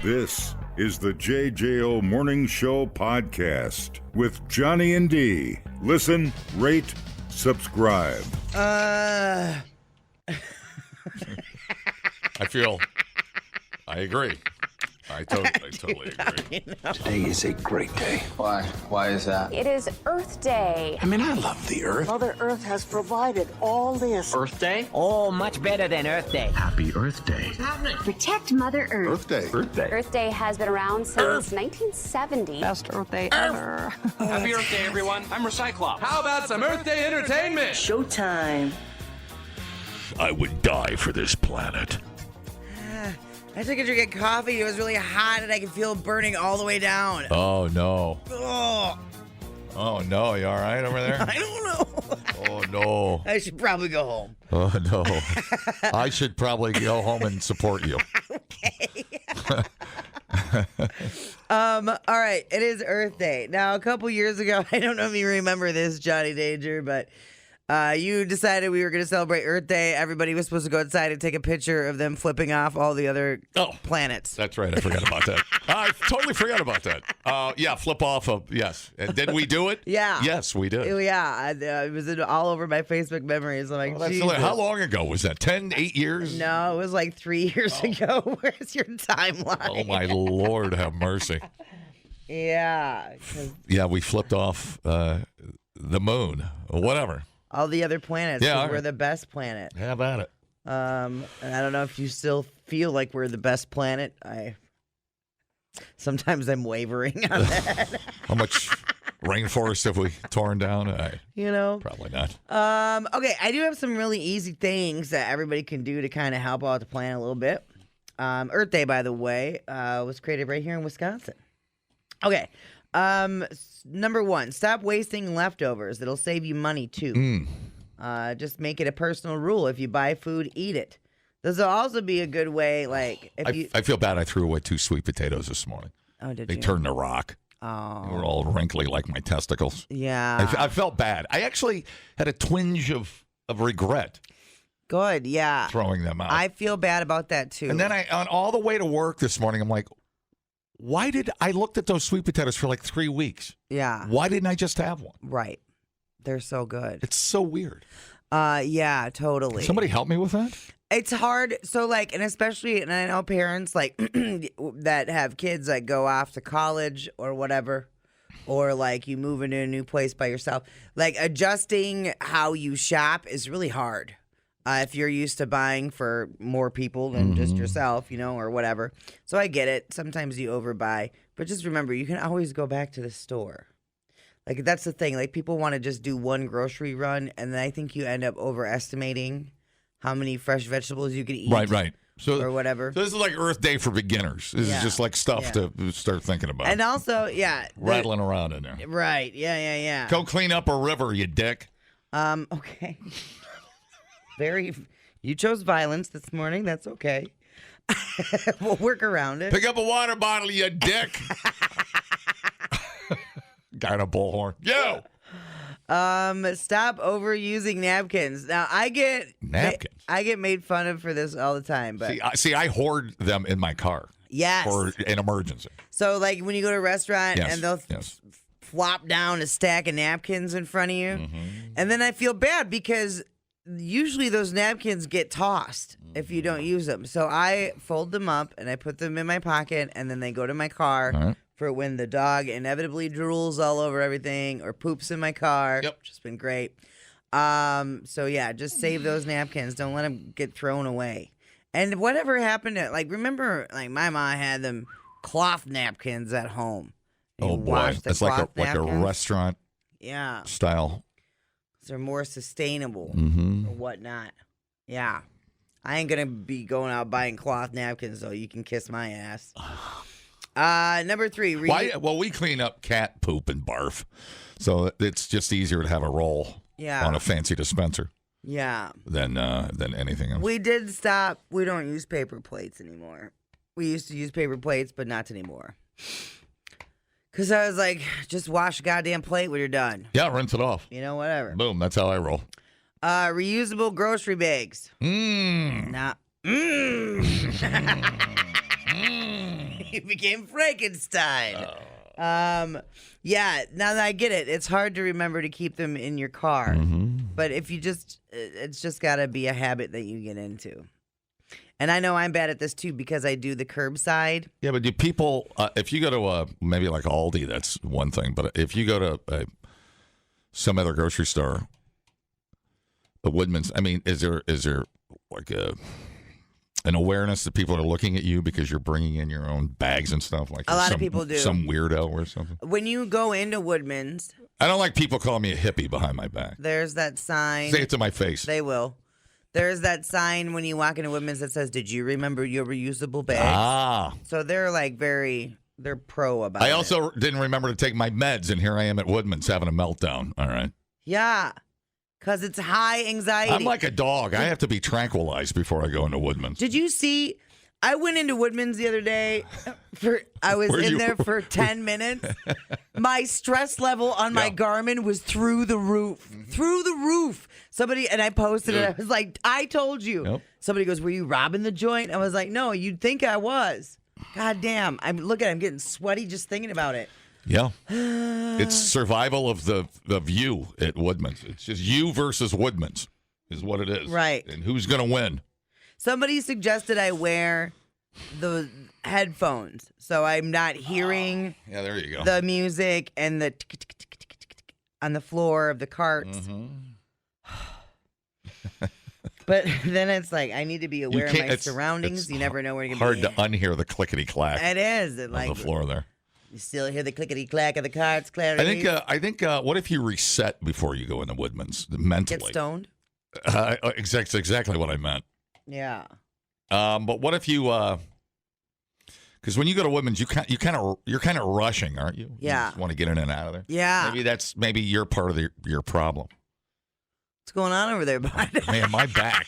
This is the JJO Morning Show podcast with Johnny and D. Listen, rate, subscribe. I agree. I totally agree. Today is a great day. Why? Why is that? It is Earth Day. I mean, I love the Earth. Mother Earth has provided all this. Earth Day? Oh, much better than Earth Day. Happy Earth Day. What's happening? Protect Mother Earth. Earth Day. Earth Day. Earth Day has been around since 1970. Best Earth Day ever. Happy Earth Day, everyone. I'm Recyclops. How about some Earth Day entertainment? Showtime. I would die for this planet. I took a drink of coffee. It was really hot, and I could feel it burning all the way down. Oh, no. Oh, Oh, no. You all right over there? I don't know. Oh, no. I should probably go home. Oh, no. I should probably go home and support you. Okay. All right. It is Earth Day. Now, a couple years ago, I don't know if you remember this, Johnny Danger, but you decided we were going to celebrate Earth Day. Everybody was supposed to go outside and take a picture of them flipping off all the other planets. That's right. I forgot about that. I totally forgot about that. Yeah, flip off of, yes. And did we do it? Yeah. Yes, we did. Yeah. It was all over my Facebook memories. I'm like, Jesus. How long ago was that? 8 years? No, it was like 3 years ago. Where's your timeline? Oh, my Lord, have mercy. Yeah. Yeah, we flipped off the moon or whatever. All the other planets. Yeah, We're the best planet. How about it? And I don't know if you still feel like we're the best planet. Sometimes I'm wavering on that. How much rainforest have we torn down? Probably not. Okay, I do have some really easy things that everybody can do to kind of help out the planet a little bit. Earth Day, by the way, was created right here in Wisconsin. Okay. Number one, stop wasting leftovers. It'll save you money, too. Just make it a personal rule. If you buy food, eat it. This will also be a good way, like... I feel bad I threw away 2 sweet potatoes this morning. Oh, did They you? turned to rock. Oh. They were all wrinkly like my testicles. Yeah. I felt bad. I actually had a twinge of regret Good, yeah. throwing them out. I feel bad about that, too. And then on all the way to work this morning, I'm like, why did I looked at those sweet potatoes for like 3 weeks? Yeah. Why didn't I just have one? Right. They're so good. It's so weird. Yeah, totally. Can somebody help me with that? It's hard. So, like, and especially, and I know parents, like, that have kids that go off to college or whatever, or, like, you move into a new place by yourself. Like, adjusting how you shop is really hard. If you're used to buying for more people than just yourself, or whatever. So I get it. Sometimes you overbuy. But just remember, you can always go back to the store. Like, that's the thing. Like, people want to just do one grocery run, and then I think you end up overestimating how many fresh vegetables you can eat. Right. So, or whatever. So this is like Earth Day for beginners. This is just like stuff to start thinking about. And also, yeah. Rattling around in there. Right. Yeah. Go clean up a river, you dick. Okay. You chose violence this morning. That's okay. We'll work around it. Pick up a water bottle, you dick. Guy in a bullhorn. Yo. Stop overusing napkins. Now I get made fun of for this all the time, but see, I hoard them in my car. Yes. For an emergency. So like when you go to a restaurant and they'll flop down a stack of napkins in front of you, and then I feel bad because usually those napkins get tossed if you don't use them. So I fold them up and I put them in my pocket, and then they go to my car for when the dog inevitably drools all over everything or poops in my car. Yep. Which has been great. So yeah, just save those napkins. Don't let them get thrown away. And whatever happened to, like, remember, like, my mom had them cloth napkins at home. Oh boy, it's like a restaurant style. They're more sustainable or whatnot. Yeah. I ain't going to be going out buying cloth napkins, so you can kiss my ass. Number 3. Well, we clean up cat poop and barf, so it's just easier to have a roll on a fancy dispenser. Yeah. Than anything else. We did stop. We don't use paper plates anymore. We used to use paper plates, but not anymore. Because I was like, just wash a goddamn plate when you're done. Yeah, rinse it off. Whatever. Boom, that's how I roll. Reusable grocery bags. He became Frankenstein. Yeah, now that I get it, it's hard to remember to keep them in your car. But if you it's just got to be a habit that you get into. And I know I'm bad at this too because I do the curbside. Yeah, but do people, if you go to maybe like Aldi, that's one thing. But if you go to some other grocery store, the Woodman's, I mean, is there like an awareness that people are looking at you because you're bringing in your own bags and stuff? Like a lot of people do. Some weirdo or something. When you go into Woodman's, I don't like people calling me a hippie behind my back. There's that sign. Say it to my face. They will. There's that sign when you walk into Woodman's that says, "Did you remember your reusable bags?" So they're like they're pro about it. I also didn't remember to take my meds, and here I am at Woodman's having a meltdown. All right. Yeah, because it's high anxiety. I'm like a dog. I have to be tranquilized before I go into Woodman's. Did you see? I went into Woodman's the other day. I was in there for 10 minutes. My stress level on my Garmin was through the roof. Through the roof. Somebody, and I posted it. I was like, I told you. Yep. Somebody goes, "Were you robbing the joint?" I was like, "No, you'd think I was." God damn. I'm getting sweaty just thinking about it. Yeah. It's survival of the you at Woodman's. It's just you versus Woodman's is what it is. Right. And who's going to win? Somebody suggested I wear the headphones so I'm not hearing there you go. The music and the on the floor of the carts. But then it's like I need to be aware of my surroundings. You never know where you're going to be. Hard to unhear the clickety clack. It is. On the floor there. You still hear the clickety clack of the carts. I think. What if you reset before you go into Woodman's mentally? Get stoned. Exactly what I meant. Yeah. But what if you? Because when you go to Woodman's, you're kind of rushing, aren't you? Yeah. You just want to get in and out of there. Yeah. Maybe you're part of your problem. What's going on over there, bud? Man, my back.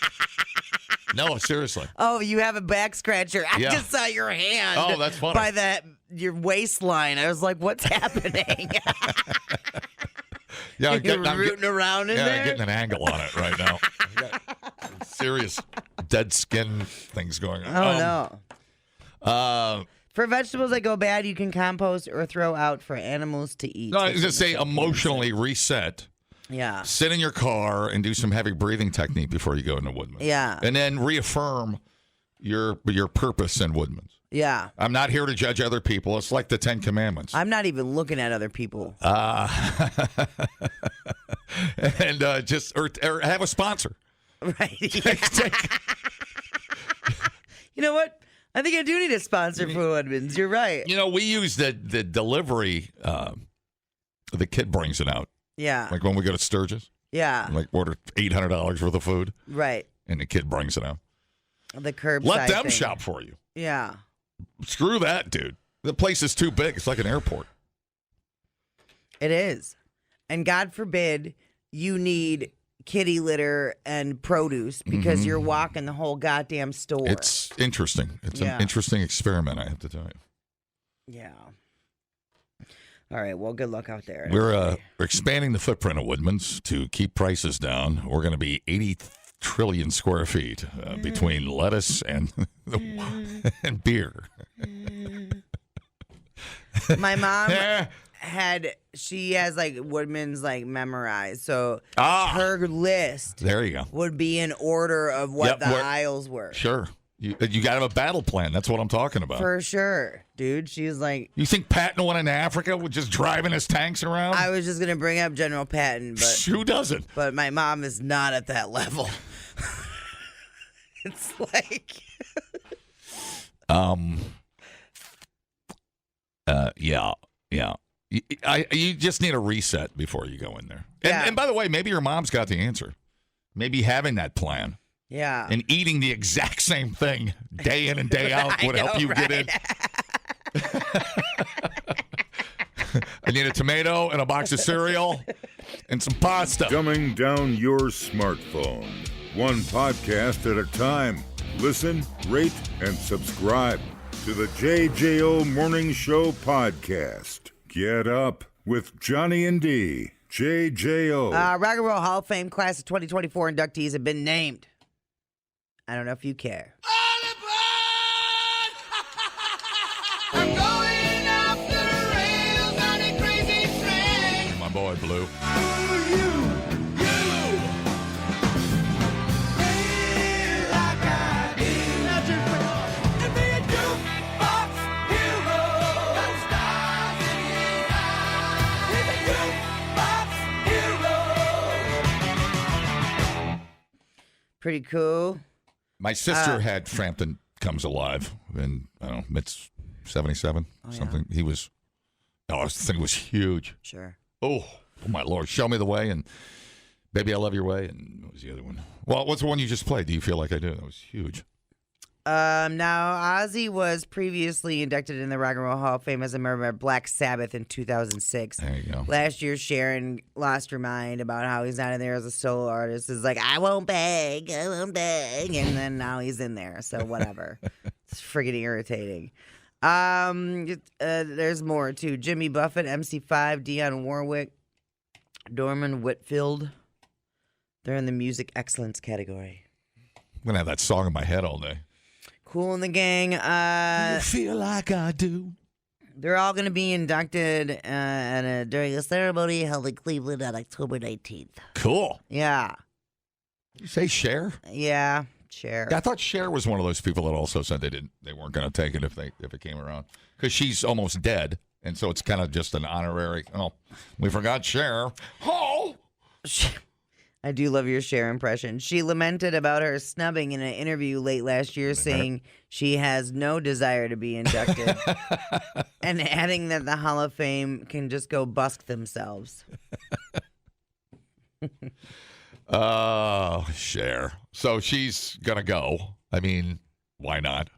No, seriously. Oh, you have a back scratcher. I just saw your hand. Oh, that's funny. By your waistline. I was like, what's happening? Yeah, You're rooting around in there? Yeah, I'm getting an angle on it right now. I got serious dead skin things going on. Oh, no. For vegetables that go bad, you can compost or throw out for animals to eat. No, I was going to say emotionally reset. Yeah. Sit in your car and do some heavy breathing technique before you go into Woodman's. Yeah. And then reaffirm your purpose in Woodman's. Yeah. I'm not here to judge other people. It's like the 10 Commandments. I'm not even looking at other people. And or have a sponsor. Right. Yeah. You know what? I think I do need a sponsor for Woodman's. You're right. You know, we use the delivery. The kid brings it out. Yeah. Like when we go to Sturgis. Yeah. Like order $800 worth of food. Right. And the kid brings it out. The curbside. Let them thing. shop for you. Yeah. Screw that, dude. The place is too big. It's like an airport. It is. And God forbid you need kitty litter and produce because you're walking the whole goddamn store. It's interesting. It's an interesting experiment, I have to tell you. Yeah. All right. Well, good luck out there. We're expanding the footprint of Woodman's to keep prices down. We're going to be 80 trillion square feet between lettuce and and beer. My mom she has like Woodman's like memorized, so her list there you go would be in order of what the aisles were. Sure. You got to have a battle plan. That's what I'm talking about. For sure, dude. She's like... You think Patton went into Africa with just driving his tanks around? I was just going to bring up General Patton, but... Who doesn't? But my mom is not at that level. It's like... Yeah. You just need a reset before you go in there. And by the way, maybe your mom's got the answer. Maybe having that plan. Yeah. And eating the exact same thing day in and day out would help you get in. I need a tomato and a box of cereal and some pasta. Dumbing down your smartphone. One podcast at a time. Listen, rate, and subscribe to the JJO Morning Show podcast. Get up with Johnny and D. JJO. Rock and Roll Hall of Fame class of 2024 inductees have been named. I don't know if you care. I'm going off the rails on a crazy train. My boy Blue. Pretty cool. My sister had Frampton Comes Alive in, I don't know, mid-77, something. He was, this thing was huge. Sure. Oh, my Lord. Show Me the Way and Baby I Love Your Way. And what was the other one? Well, what's the one you just played? Do You Feel Like I Do? That was huge. Now, Ozzy was previously inducted in the Rock and Roll Hall of Fame as a member of Black Sabbath in 2006. There you go. Last year, Sharon lost her mind about how he's not in there as a solo artist. It's like, I won't beg. And then now he's in there. So whatever. It's friggin' irritating. There's more, too. Jimmy Buffett, MC5, Dionne Warwick, Dorman Whitfield. They're in the music excellence category. I'm going to have that song in my head all day. Cool in the Gang. You feel like I do. They're all going to be inducted during a ceremony held in Cleveland on October 19th. Cool. Yeah. Did you say Cher? Yeah, Cher. I thought Cher was one of those people that also said they weren't going to take it if it came around because she's almost dead, and so it's kind of just an honorary. Oh, we forgot Cher. Oh. I do love your Cher impression. She lamented about her snubbing in an interview late last year, saying she has no desire to be inducted, and adding that the Hall of Fame can just go busk themselves. Oh, Cher. So she's going to go. I mean, why not?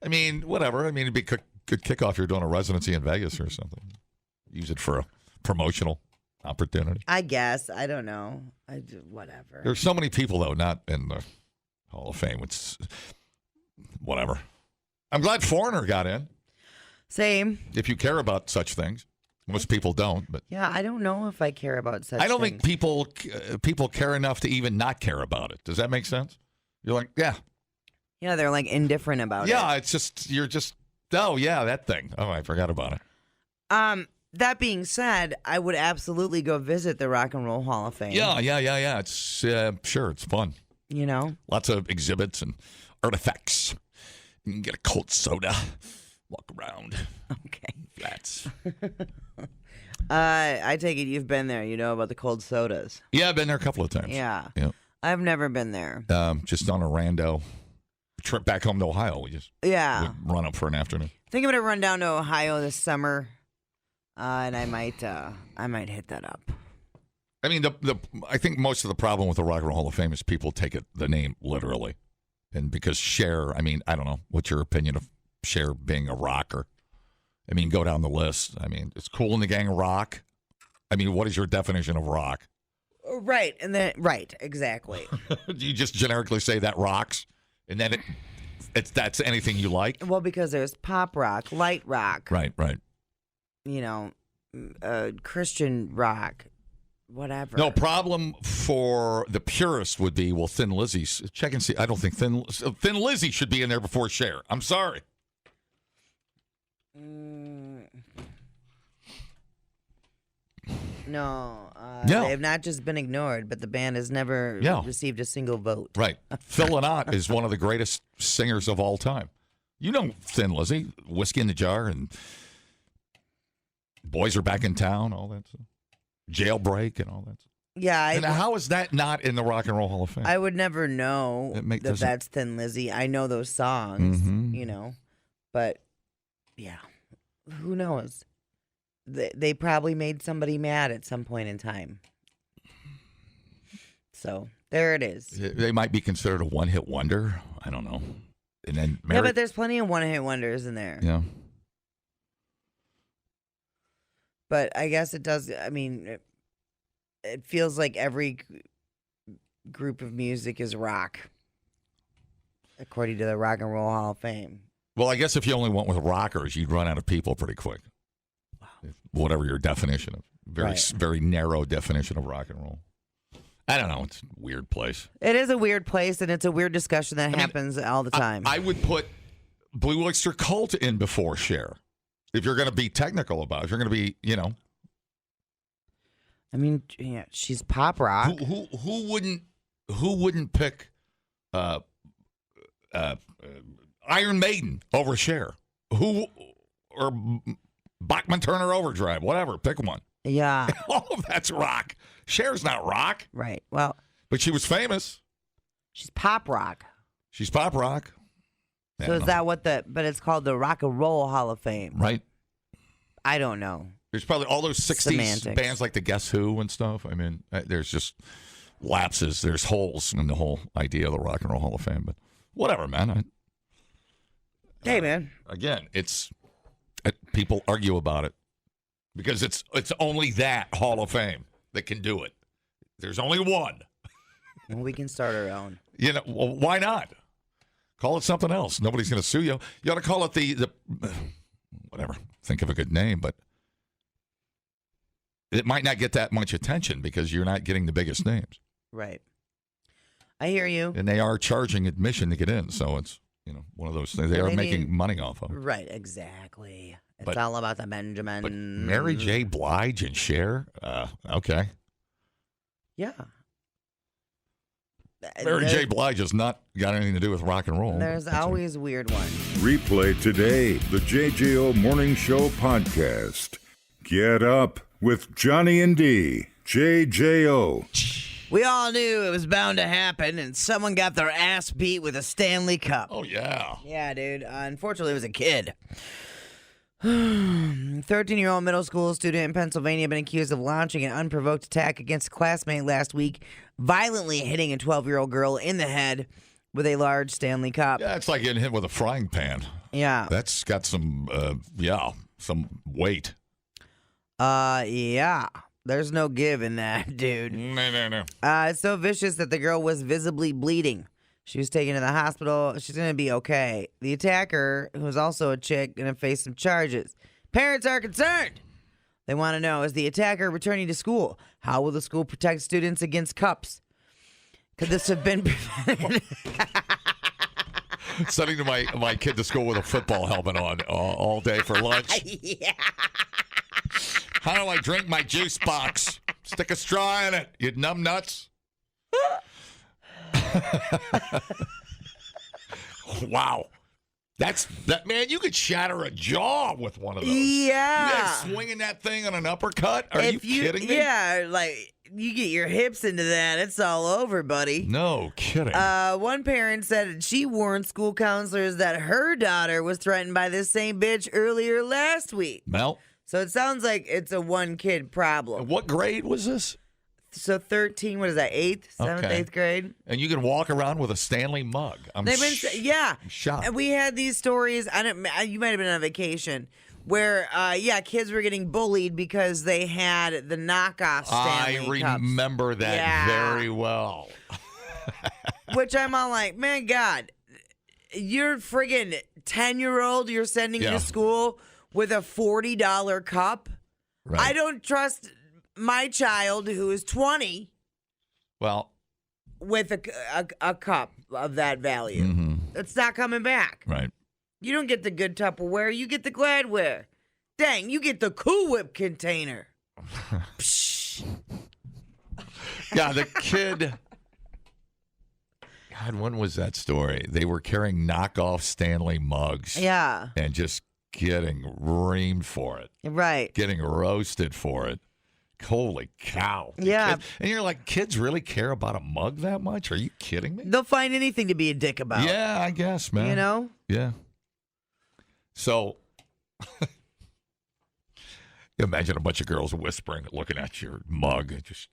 I mean, whatever. I mean, it'd be good kickoff. You're doing a residency in Vegas or something. Use it for a promotional opportunity. I guess. I don't know. Whatever. There's so many people, though, not in the Hall of Fame. It's whatever. I'm glad Foreigner got in. Same. If you care about such things. Most people don't. But yeah, I don't know if I care about such I don't things. think people care enough to even not care about it. Does that make sense? You're like, yeah. Yeah, they're like indifferent about it. Yeah, it's just, you're just, oh, yeah, that thing. Oh, I forgot about it. That being said, I would absolutely go visit the Rock and Roll Hall of Fame. Yeah. It's sure, it's fun. You know? Lots of exhibits and artifacts. You can get a cold soda, walk around. Okay. Flats. I take it you've been there. You know about the cold sodas. Yeah, I've been there a couple of times. Yeah. Yep. I've never been there. Just on a rando trip back home to Ohio. We just would run up for an afternoon. I think I'm going to run down to Ohio this summer, and I might hit that up. I mean, I think most of the problem with the Rock and Roll Hall of Fame is people take the name literally. And because Cher, I mean, I don't know. What's your opinion of Cher being a rocker? I mean, go down the list. I mean, it's Cool in the Gang rock. I mean, what is your definition of rock? Right, and then right, exactly. Do you just generically say that rocks, and then that's anything you like? Well, because there's pop rock, light rock, Right. you know, Christian rock, whatever. No, problem for the purist would be, well, Thin Lizzy's. Check and see. I don't think Thin Lizzy should be in there before Cher. I'm sorry. No, No. they have not just been ignored, but the band has never received a single vote. Right. Phil Lynott is one of the greatest singers of all time. You know Thin Lizzy, Whiskey in the Jar, and Boys Are Back in Town, all that stuff. Jailbreak and all that stuff. Yeah. And how is that not in the Rock and Roll Hall of Fame? I would never know doesn't- that's Thin Lizzy. I know those songs, you know, but yeah, who knows? They probably made somebody mad at some point in time. So there it is. They might be considered a one-hit wonder. I don't know. And then Yeah, but there's plenty of one-hit wonders in there. Yeah. But I guess it does. I mean, it feels like every group of music is rock, according to the Rock and Roll Hall of Fame. Well, I guess if you only went with rockers, you'd run out of people pretty quick. Wow. Whatever your definition of very narrow definition of rock and roll. I don't know. It's a weird place. It is a weird place, and it's a weird discussion that happens all the time. I would put Blue Oyster Cult in before Cher. If you're going to be technical about it, if you're going to be, I mean, yeah, she's pop rock. who wouldn't pick Iron Maiden over Cher? Or Bachman Turner Overdrive, whatever, pick one. Yeah. All of that's rock. Cher's not rock. Right. Well, But she was famous. she's pop rock. She's pop rock. So is that what but it's called the Rock and Roll Hall of Fame. Right? I don't know. There's probably all those 60s Semantics. bands like the Guess Who and stuff. I mean, there's just lapses. There's holes in the whole idea of the Rock and Roll Hall of Fame. But whatever, man. Hey, man. Again, people argue about it because it's only that Hall of Fame that can do it. There's only one. Well, we can start our own. Well, why not? Call it something else. Nobody's going to sue you. You ought to call it the whatever. Think of a good name, but it might not get that much attention because you're not getting the biggest names. Right. I hear you. And they are charging admission to get in, so it's one of those things they are making money off of. Right, exactly. It's all about the Benjamin. But Mary J. Blige and Cher, okay. Yeah. Mary J. Blige has not got anything to do with rock and roll. There's always weird ones. Replay today the JJO Morning Show podcast. Get up with Johnny and D. JJO. We all knew it was bound to happen, and someone got their ass beat with a Stanley Cup. Oh, yeah. Yeah, dude. Unfortunately, it was a kid. 13-year-old middle school student in Pennsylvania been accused of launching an unprovoked attack against a classmate last week, violently hitting a 12-year-old girl in the head with a large Stanley Cup. Yeah, it's like getting hit with a frying pan. Yeah. That's got some weight. Yeah. There's no give in that, dude. No. It's so vicious that the girl was visibly bleeding. She was taken to the hospital. She's going to be okay. The attacker, who was also a chick, going to face some charges. Parents are concerned. They want to know, is the attacker returning to school? How will the school protect students against cups? Could this have been prevented? Sending my kid to school with a football helmet on all day for lunch. Yeah. How do I drink my juice box? Stick a straw in it, you numb nuts. Wow. That man, you could shatter a jaw with one of those. Yeah. Swinging that thing on an uppercut? Are you kidding me? Yeah, like you get your hips into that, it's all over, buddy. No kidding. One parent said she warned school counselors that her daughter was threatened by this same bitch earlier last week. Mel? So it sounds like it's a one-kid problem. What grade was this? So 13, what is that, 8th, 7th, Okay. 8th grade? And you can walk around with a Stanley mug. Yeah. I'm shocked. And we had these stories, you might have been on vacation, where, kids were getting bullied because they had the knockoff Stanley Cups. remember that very well. Which I'm all like, man, God, you're friggin' 10-year-old you're sending to school with a $40 cup? Right. I don't trust my child who is 20 Well, with a cup of that value. mm-hmm. It's not coming back. Right. You don't get the good Tupperware. You get the Gladware. Dang, you get the Cool Whip container. Yeah, the kid. God, when was that story? They were carrying knockoff Stanley mugs. Yeah. And just getting reamed for it. Right. Getting roasted for it. Holy cow. Yeah. And you're like, kids really care about a mug that much? Are you kidding me? They'll find anything to be a dick about. Yeah, I guess, man. You know? Yeah. So, imagine a bunch of girls whispering, looking at your mug. Just,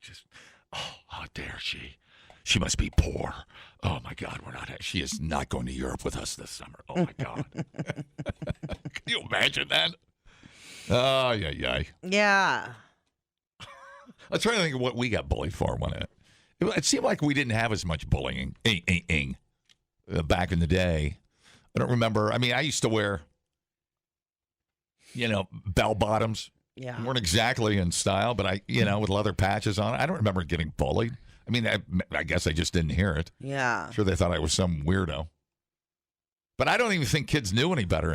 oh, how dare she? She must be poor. Oh, my God, she is not going to Europe with us this summer. Oh, my God. Can you imagine that? Oh, yeah. Yeah. I'm trying to think of what we got bullied for when it seemed like we didn't have as much bullying back in the day. I don't remember. I mean, I used to wear, bell bottoms. Yeah. They weren't exactly in style, but with leather patches on. I don't remember getting bullied. I mean, I guess I just didn't hear it. Yeah. I'm sure they thought I was some weirdo. But I don't even think kids knew any better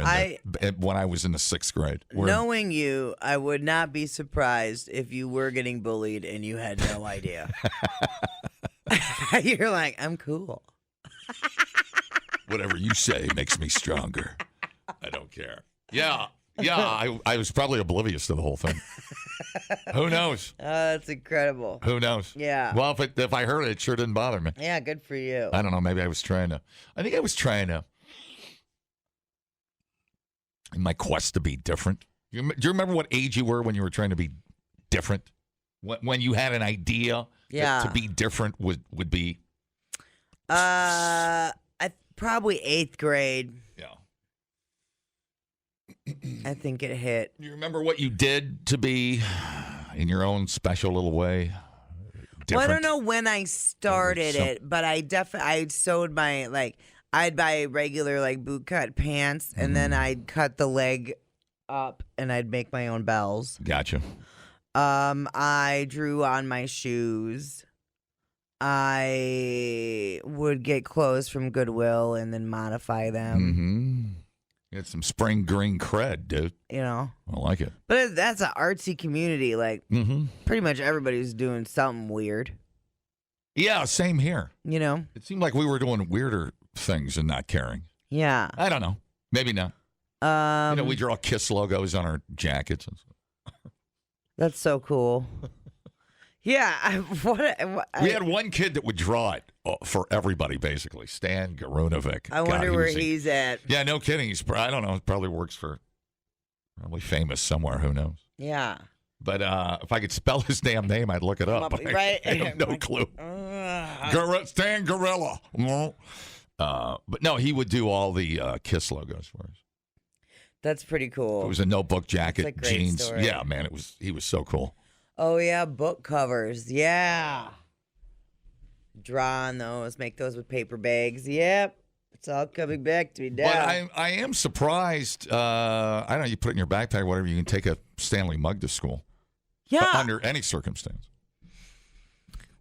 when I was in the 6th grade. Knowing you, I would not be surprised if you were getting bullied and you had no idea. You're like, I'm cool. Whatever you say makes me stronger. I don't care. Yeah, I was probably oblivious to the whole thing. Who knows? That's incredible. Who knows? Yeah. Well, if I heard it, it sure didn't bother me. Yeah, good for you. I don't know. Maybe I was trying to. I think I was trying to. In my quest to be different. Do you remember what age you were when you were trying to be different? When you had an idea that to be different would be? Probably 8th grade. Yeah. I think it hit. You remember what you did to be in your own special little way? Different? Well, I don't know when I started it, but I sewed my, I'd buy regular, boot cut pants, and then I'd cut the leg up, and I'd make my own bells. Gotcha. I drew on my shoes. I would get clothes from Goodwill and then modify them. Mm-hmm. You had some spring green cred, dude. I like it. But that's an artsy community. Pretty much everybody's doing something weird. Yeah, same here. It seemed like we were doing weirder things and not caring. Yeah. I don't know. Maybe not. We draw KISS logos on our jackets and stuff. That's so cool. Yeah. We had one kid that would draw it for everybody, basically. Stan Garunovic. I wonder where he's at. Yeah, no kidding. I don't know. Probably works probably famous somewhere. Who knows? Yeah. But if I could spell his damn name, I'd look it up. Right? I have no clue. Stan Gorilla. But no, he would do all the KISS logos for us. That's pretty cool. It was a notebook jacket, That's a great jeans. story. Yeah, man, he was so cool. Oh, yeah, book covers. Yeah. Draw on those, make those with paper bags. Yep. It's all coming back to me now. But I am surprised. I don't know, you put it in your backpack or whatever, you can take a Stanley mug to school. Yeah. Under any circumstance.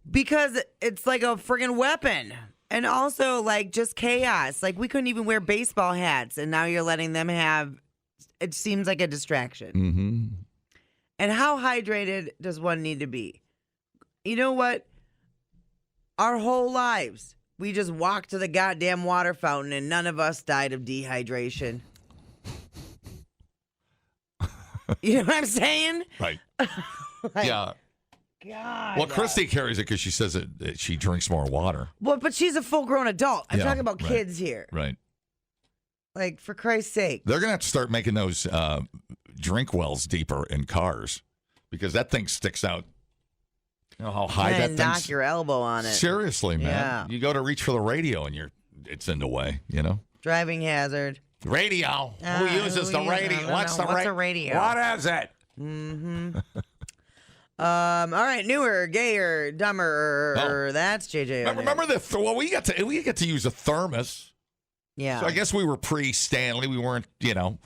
Because it's like a friggin' weapon. And also, just chaos. We couldn't even wear baseball hats, and now you're letting them have, it seems like a distraction. Mm-hmm. And how hydrated does one need to be? You know what? Our whole lives, we just walked to the goddamn water fountain and none of us died of dehydration. You know what I'm saying? Right. Yeah. God. Well, Christy carries it because she says that she drinks more water. Well, but she's a full-grown adult. I'm talking about kids here. Right. For Christ's sake. They're going to have to start making those drink wells deeper in cars because that thing sticks out. You know how high that thing knock your elbow on it. Seriously, man. Yeah. You go to reach for the radio and it's in the way, Driving hazard. Radio. Who uses the radio? What's a radio? What is it? Mm-hmm. All right, newer, gayer, dumber. Oh. That's JJ. Remember we got to use a thermos. Yeah. So I guess we were pre-Stanley. We weren't,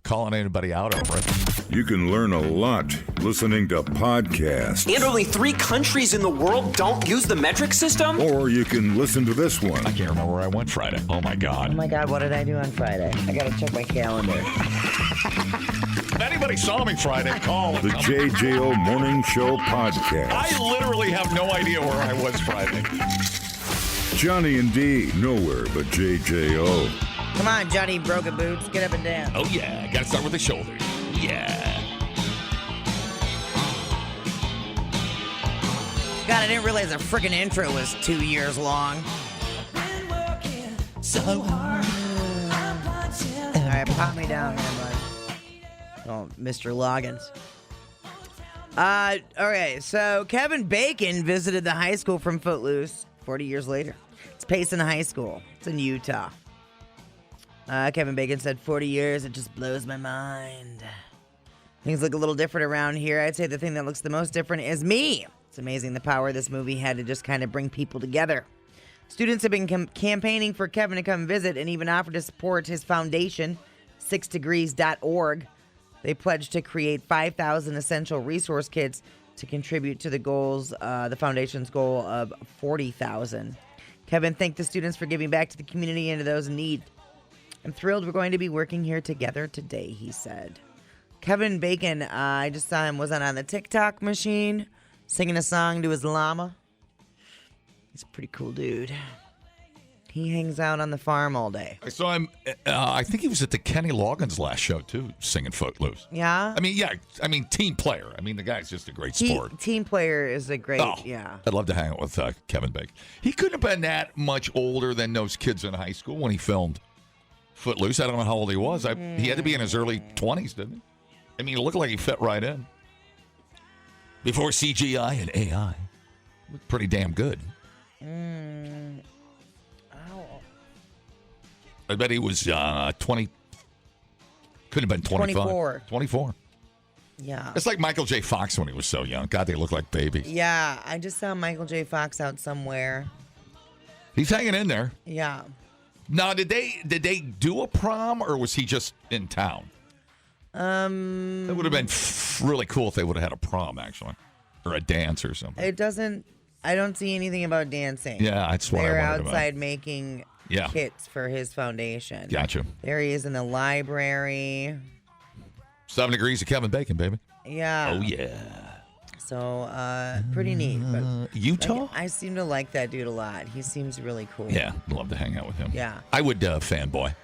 calling anybody out over it. You can learn a lot listening to podcasts. And only 3 countries in the world don't use the metric system? Or you can listen to this one. I can't remember where I went Friday. Oh, my God. Oh, my God. What did I do on Friday? I got to check my calendar. If anybody saw me Friday, call. The JJO Morning Show Podcast. I literally have no idea where I was Friday. Johnny and D, nowhere but JJO. Come on, Johnny Broken Boots. Get up and down. Oh, yeah. Got to start with the shoulders. Yeah. God, I didn't realize the freaking intro was 2 years long. So hard. All right, pop me down there, bud. Oh, Mr. Loggins. Okay, so Kevin Bacon visited the high school from Footloose 40 years later. It's Payson High School. It's in Utah. Kevin Bacon said, 40 years, it just blows my mind. Things look a little different around here. I'd say the thing that looks the most different is me. It's amazing the power this movie had to just kind of bring people together. Students have been campaigning for Kevin to come visit and even offered to support his foundation, 6degrees.org. They pledged to create 5,000 essential resource kits to contribute to the foundation's goal of 40,000. Kevin thanked the students for giving back to the community and to those in need. I'm thrilled we're going to be working here together today, he said. Kevin Bacon, I just saw him, wasn't on the TikTok machine, singing a song to his llama. He's a pretty cool dude. He hangs out on the farm all day. I saw him, I think he was at the Kenny Loggins last show, too, singing Footloose. Yeah? I mean, team player. I mean, the guy's just a great sport. Team player is a great, yeah. I'd love to hang out with Kevin Bacon. He couldn't have been that much older than those kids in high school when he filmed Footloose. I don't know how old he was. He had to be in his early 20s, didn't he? I mean, it looked like he fit right in. Before CGI and AI. Looked pretty damn good. I bet he was 20. Could have been 25. 24. Yeah. It's like Michael J. Fox when he was so young. God, they look like babies. Yeah, I just saw Michael J. Fox out somewhere. He's hanging in there. Yeah. Now, did they do a prom, or was he just in town? It would have been really cool if they would have had a prom, actually, or a dance or something. It doesn't. I don't see anything about dancing. Yeah, that's what They're I wondered outside about. making Yeah. kits for his foundation. Gotcha. There he is in the library. 7 degrees of Kevin Bacon, baby. Yeah. Oh, yeah. So, pretty neat. But Utah? I seem to like that dude a lot. He seems really cool. Yeah, I'd love to hang out with him. Yeah. I would fanboy.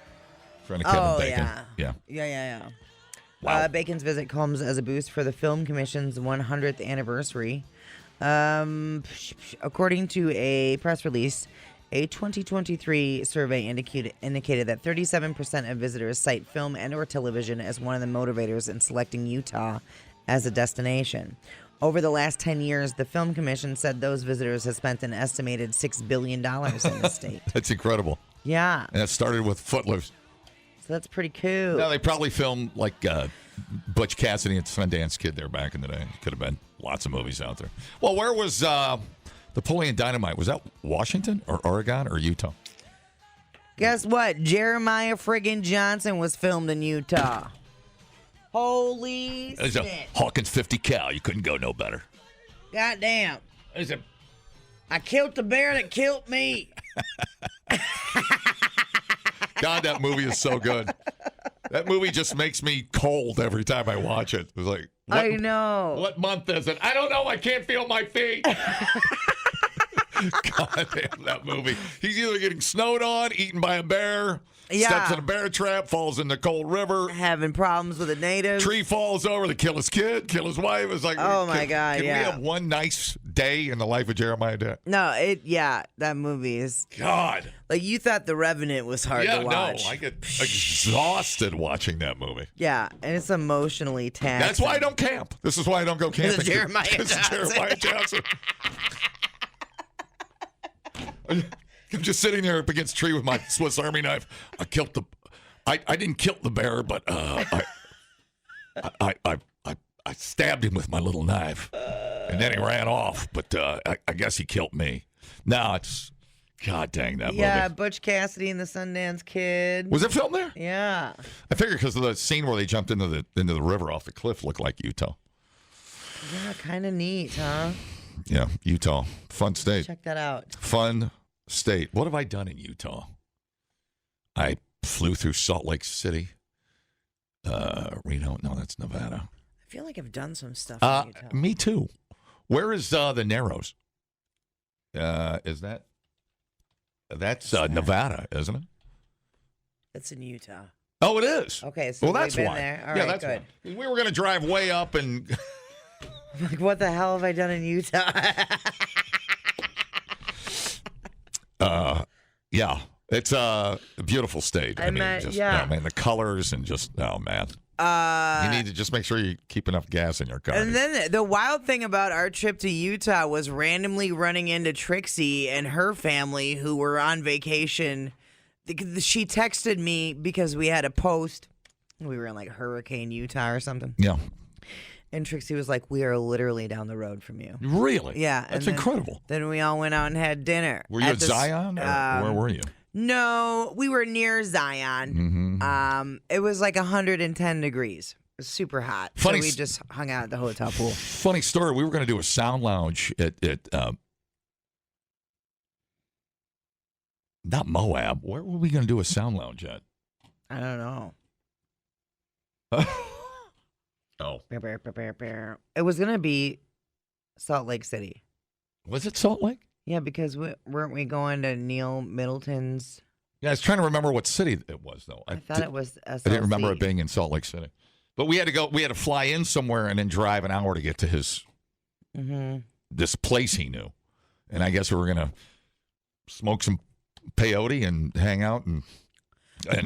Friend of Kevin Bacon. Yeah. Yeah. Yeah. Wow. Bacon's visit comes as a boost for the Film Commission's 100th anniversary. According to a press release, a 2023 survey indicated that 37% of visitors cite film and or television as one of the motivators in selecting Utah as a destination. Over the last 10 years, the Film Commission said those visitors have spent an estimated $6 billion in the state. That's incredible. Yeah. And it started with Footloose. So that's pretty cool. Now, they probably filmed like Butch Cassidy and Sundance Kid there back in the day. Could have been lots of movies out there. Well, where was Napoleon Dynamite? Was that Washington or Oregon or Utah? Guess what? Jeremiah friggin' Johnson was filmed in Utah. Holy There's a shit. Hawkins 50 cal. You couldn't go no better. Goddamn. There's a I killed the bear that killed me. God, that movie is so good. That movie just makes me cold every time I watch it. It's like, I know. What month is it? I don't know. I can't feel my feet. God damn, that movie. He's either getting snowed on, eaten by a bear, steps in a bear trap, falls in the cold river, having problems with the natives. Tree falls over, they kill his kid, kill his wife. It's like, oh my God, can we have one nice day in the life of Jeremiah Dent? No, that movie is. God. Like, you thought The Revenant was hard to watch. No, I get exhausted watching that movie. Yeah, and it's emotionally taxing. That's why I don't camp. This is why I don't go camping. It's Jeremiah Johnson. I'm just sitting there up against a tree with my Swiss Army knife. I didn't kill the bear, but I stabbed him with my little knife, and then he ran off. But I guess he killed me. Now it's God dang that movie. Yeah, Butch Cassidy and the Sundance Kid. Was it filmed there? Yeah. I figured because of the scene where they jumped into the river off the cliff looked like Utah. Yeah, kind of neat, huh? Yeah, Utah. Fun state. Check that out. Fun state. What have I done in Utah? I flew through Salt Lake City. Reno. No, that's Nevada. I feel like I've done some stuff in Utah. Me too. Where is the Narrows? Is that's Nevada, isn't it? It's in Utah. Oh, it is. Okay, so well, that's we've been why. there. All yeah, right, that's good. why. We were going to drive way up and. Like, what the hell have I done in Utah? Yeah, it's a beautiful state. I mean, the colors and just, oh man. You need to just make sure you keep enough gas in your car. And then the wild thing about our trip to Utah was randomly running into Trixie and her family who were on vacation. She texted me because we had a post. We were in like Hurricane Utah or something. Yeah. And Trixie was like, we are literally down the road from you. Really? Yeah. That's incredible. Then we all went out and had dinner. Were you at Zion? Or where were you? No, we were near Zion. Mm-hmm. It was like 110 degrees. It was super hot. Funny so we just hung out at the hotel pool. Funny story. We were going to do a sound lounge at not Moab. Where were we going to do a sound lounge at? I don't know. Oh. It was going to be Salt Lake City. Was it Salt Lake? Yeah, because weren't we going to Neil Middleton's? Yeah, I was trying to remember what city it was, though. I thought it was SLC. I didn't remember it being in Salt Lake City. But we had to fly in somewhere and then drive an hour to get to his this place he knew. And I guess we were going to smoke some peyote and hang out and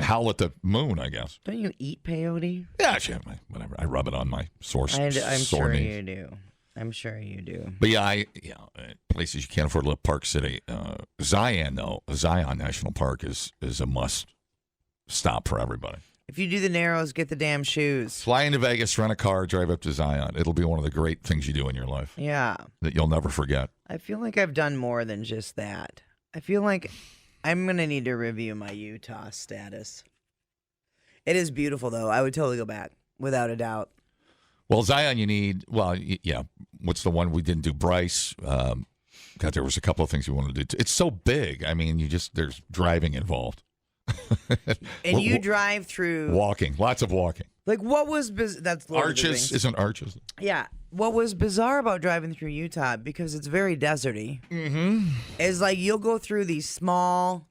howl at the moon, I guess. Don't you eat peyote? Yeah, sure. Whatever. I rub it on my sore I'm sore sure knees. you do. I'm sure you do. But yeah, places you can't afford to live, Park City. Zion National Park is a must stop for everybody. If you do the Narrows, get the damn shoes. Fly into Vegas, rent a car, drive up to Zion. It'll be one of the great things you do in your life. Yeah. That you'll never forget. I feel like I've done more than just that. I feel like I'm going to need to review my Utah status. It is beautiful, though. I would totally go back, without a doubt. Well, Zion, you need, yeah. What's the one we didn't do? Bryce. God, there was a couple of things we wanted to do. It's so big. I mean, there's driving involved. And you drive through. Walking. Lots of walking. Like, what was, that's Lord Arches. of the Rings. Isn't Arches? Yeah. What was bizarre about driving through Utah, because it's very deserty, is like you'll go through these small,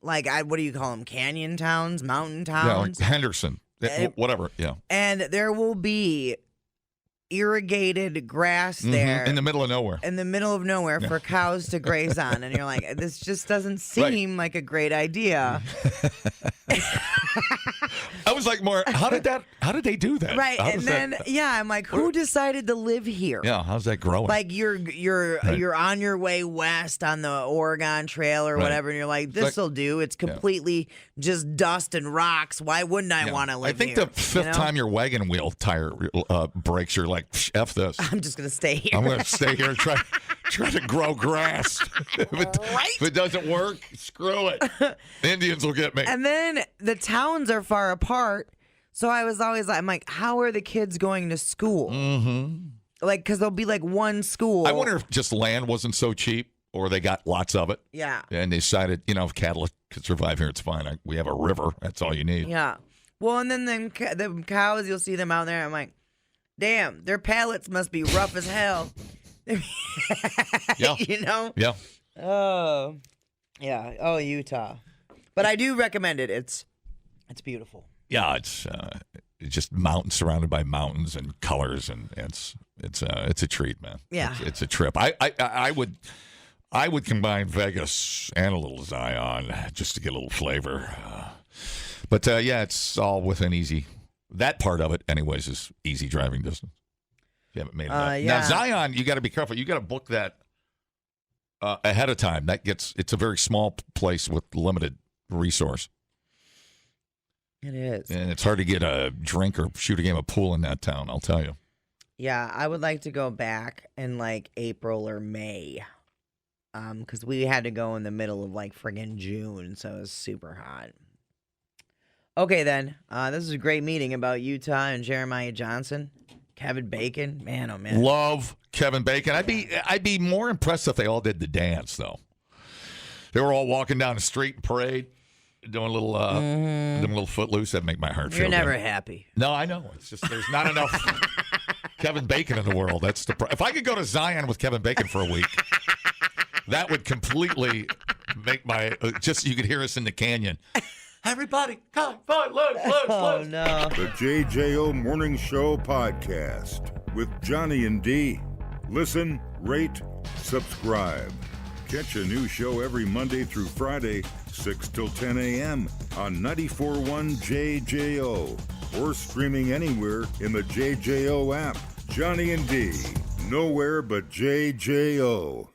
like, what do you call them? Canyon towns, mountain towns? Yeah, like Henderson. Whatever, yeah. And there will be irrigated grass there. In the middle of nowhere. In the middle of nowhere for cows to graze on. And you're like, this just doesn't seem like a great idea. I was like, how did they do that? Right. And then, I'm like, who decided to live here? Yeah, how's that growing? Like you're on your way west on the Oregon Trail or whatever, and you're like, this'll do. It's completely just dust and rocks. Why wouldn't I want to live here? I think the fifth time your wagon wheel tire breaks, you're like, F this. I'm just going to stay here. I'm going to stay here and try to grow grass. If it doesn't work, screw it. Indians will get me. And then the towns are far apart. So I was always like, I'm like, how are the kids going to school? Like, because there'll be like one school. I wonder if just land wasn't so cheap or they got lots of it. Yeah. And they decided, if cattle could survive here, it's fine. We have a river. That's all you need. Yeah. Well, and then the cows, you'll see them out there. I'm like, damn, their palates must be rough as hell. Yeah. Yeah. Oh. Yeah. Oh, Utah. But I do recommend it. It's beautiful. Yeah, it's just mountains surrounded by mountains and colors, and it's a treat, man. Yeah. It's a trip. I would combine Vegas and a little Zion just to get a little flavor. But it's all within easy. That part of it, anyways, is easy driving distance. If you haven't made it up. Yeah. Now, Zion, you got to be careful. You got to book that ahead of time. It's a very small place with limited resource. It is. And it's hard to get a drink or shoot a game of pool in that town, I'll tell you. Yeah, I would like to go back in like April or May. Because we had to go in the middle of like friggin' June, so it was super hot. Okay, then. This is a great meeting about Utah and Jeremiah Johnson. Kevin Bacon. Man, oh, man. Love Kevin Bacon. I'd be more impressed if they all did the dance, though. They were all walking down the street and parade, doing a little footloose. That'd make my heart feel You're never good. happy. No, I know. It's just there's not enough Kevin Bacon in the world. That's if I could go to Zion with Kevin Bacon for a week, that would completely make my you could hear us in the canyon. Everybody, come on, loose. Oh, no. The JJO Morning Show Podcast with Johnny and D. Listen, rate, subscribe. Catch a new show every Monday through Friday, 6 till 10 a.m. on 94.1 JJO or streaming anywhere in the JJO app. Johnny and D. Nowhere but JJO.